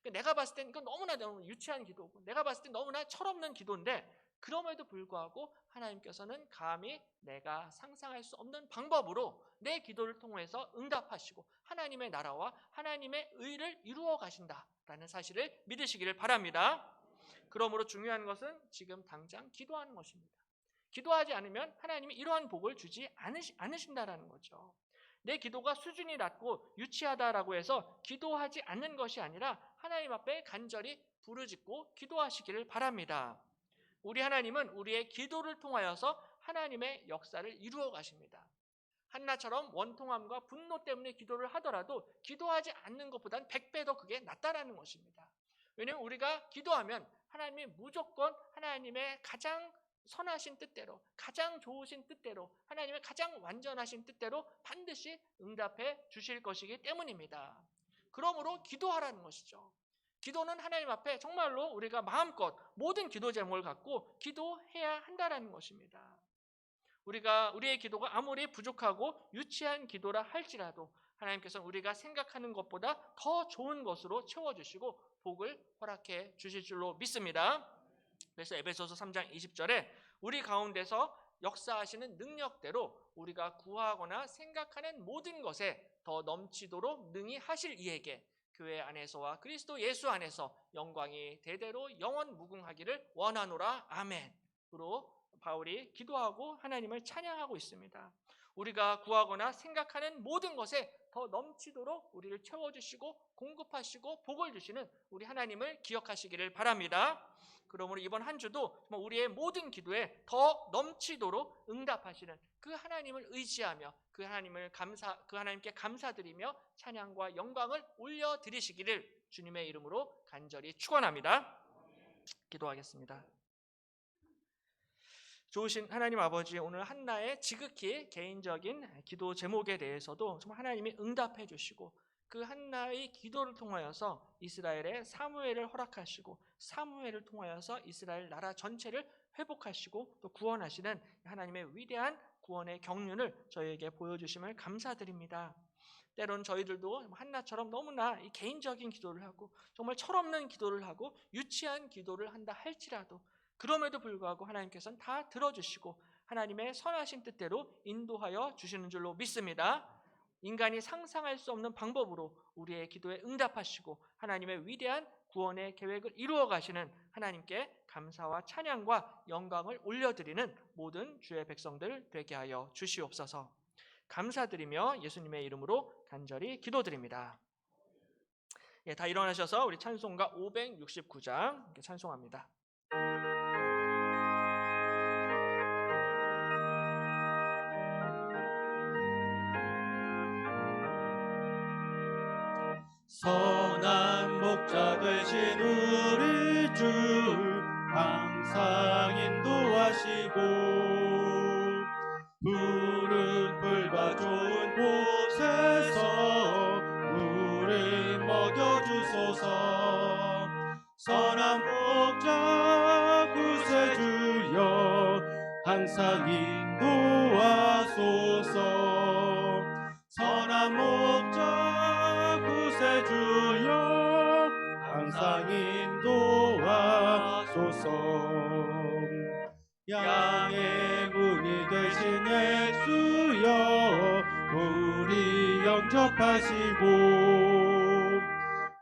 내가 봤을 땐 이건 너무나 유치한 기도고 내가 봤을 땐 너무나 철없는 기도인데 그럼에도 불구하고 하나님께서는 감히 내가 상상할 수 없는 방법으로 내 기도를 통해서 응답하시고 하나님의 나라와 하나님의 의를 이루어 가신다라는 사실을 믿으시기를 바랍니다. 그러므로 중요한 것은 지금 당장 기도하는 것입니다. 기도하지 않으면 하나님이 이러한 복을 주지 않으신다라는 거죠. 내 기도가 수준이 낮고 유치하다라고 해서 기도하지 않는 것이 아니라 하나님 앞에 간절히 부르짖고 기도하시기를 바랍니다. 우리 하나님은 우리의 기도를 통하여서 하나님의 역사를 이루어 가십니다. 한나처럼 원통함과 분노 때문에 기도를 하더라도 기도하지 않는 것보다는 100배 더 그게 낫다라는 것입니다. 왜냐하면 우리가 기도하면 하나님이 무조건 하나님의 가장 선하신 뜻대로, 가장 좋으신 뜻대로, 하나님의 가장 완전하신 뜻대로 반드시 응답해 주실 것이기 때문입니다. 그러므로 기도하라는 것이죠. 기도는 하나님 앞에 정말로 우리가 마음껏 모든 기도 제목을 갖고 기도해야 한다는 것입니다. 우리의 기도가 아무리 부족하고 유치한 기도라 할지라도 하나님께서는 우리가 생각하는 것보다 더 좋은 것으로 채워주시고 복을 허락해 주실 줄로 믿습니다. 그래서 에베소서 3장 20절에 우리 가운데서 역사하시는 능력대로 우리가 구하거나 생각하는 모든 것에 더 넘치도록 능히 하실 이에게 교회 안에서와 그리스도 예수 안에서 영광이 대대로 영원 무궁하기를 원하노라. 아멘으로 바울이 기도하고 하나님을 찬양하고 있습니다. 우리가 구하거나 생각하는 모든 것에 더 넘치도록 우리를 채워주시고 공급하시고 복을 주시는 우리 하나님을 기억하시기를 바랍니다. 그러므로 이번 한 주도 우리의 모든 기도에 더 넘치도록 응답하시는 그 하나님을 의지하며 그 하나님께 감사드리며 찬양과 영광을 올려드리시기를 주님의 이름으로 간절히 축원합니다. 기도하겠습니다. 좋으신 하나님 아버지, 오늘 한나의 지극히 개인적인 기도 제목에 대해서도 정말 하나님이 응답해 주시고 그 한나의 기도를 통하여서 이스라엘에 사무엘을 허락하시고 사무엘을 통하여서 이스라엘 나라 전체를 회복하시고 또 구원하시는 하나님의 위대한 구원의 경륜을 저희에게 보여주심을 감사드립니다. 때론 저희들도 한나처럼 너무나 이 개인적인 기도를 하고 정말 철없는 기도를 하고 유치한 기도를 한다 할지라도 그럼에도 불구하고 하나님께서는 다 들어주시고 하나님의 선하신 뜻대로 인도하여 주시는 줄로 믿습니다. 인간이 상상할 수 없는 방법으로 우리의 기도에 응답하시고 하나님의 위대한 구원의 계획을 이루어 가시는 하나님께 감사와 찬양과 영광을 올려드리는 모든 주의 백성들 되게 하여 주시옵소서. 감사드리며 예수님의 이름으로 간절히 기도드립니다. 다 일어나셔서 우리 찬송가 569장 찬송합니다. 선한 목자 되신 우리 주 항상 인도하시고 푸른 풀과 좋은 곳에서 물을 먹여주소서. 선한 목자 구세주여 항상 인도하소서. 선한 목자 구세주여 항상 인도하소서. 양의 문이 되신 예수여 우리 영접하시고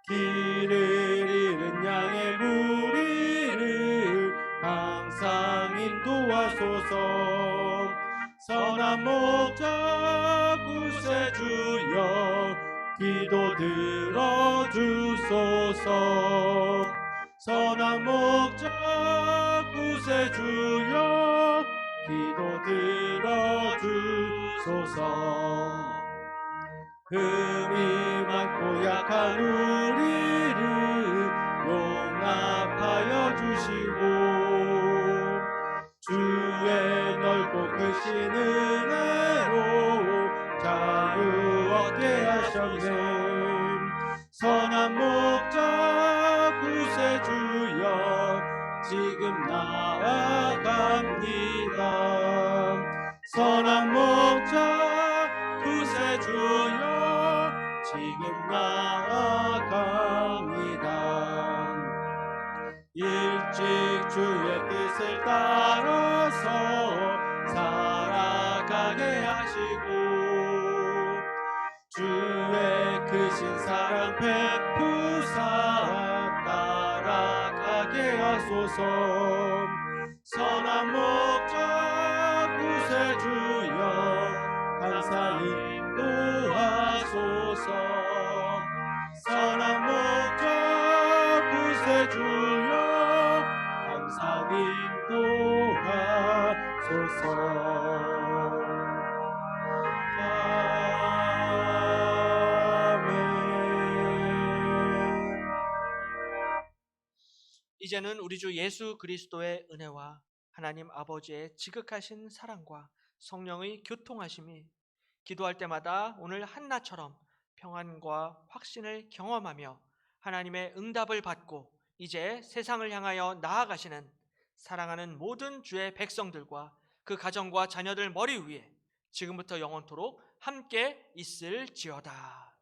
길을 잃은 양의 무리를 항상 인도하소서. 선한 목자 구세주여 기도 들어주소서. 선한 목자 구세주여 기도 들어주소서. 흠이 많고 약한 우리를 용납하여 주시고 주의 넓고 크신 은혜로 자유 얻게 하셨네. 선한 목자 구세주여 지금 나아갑니다. 선한 목자 구세주여 지금 나아갑니다. 일찍 주의 뜻을 따라서 살아가게 하시고 주의 크신 사랑 베푸사 따라가게 하소서. 선한 목자 구세주여 감사히 인도하소서. 선한 목자 구세주여 감사히 인도하소서. 아멘. 이제는 우리 주 예수 그리스도의 은혜와 하나님 아버지의 지극하신 사랑과 성령의 교통하심이 기도할 때마다 오늘 한나처럼 평안과 확신을 경험하며 하나님의 응답을 받고 이제 세상을 향하여 나아가시는 사랑하는 모든 주의 백성들과 그 가정과 자녀들 머리 위에 지금부터 영원토록 함께 있을지어다.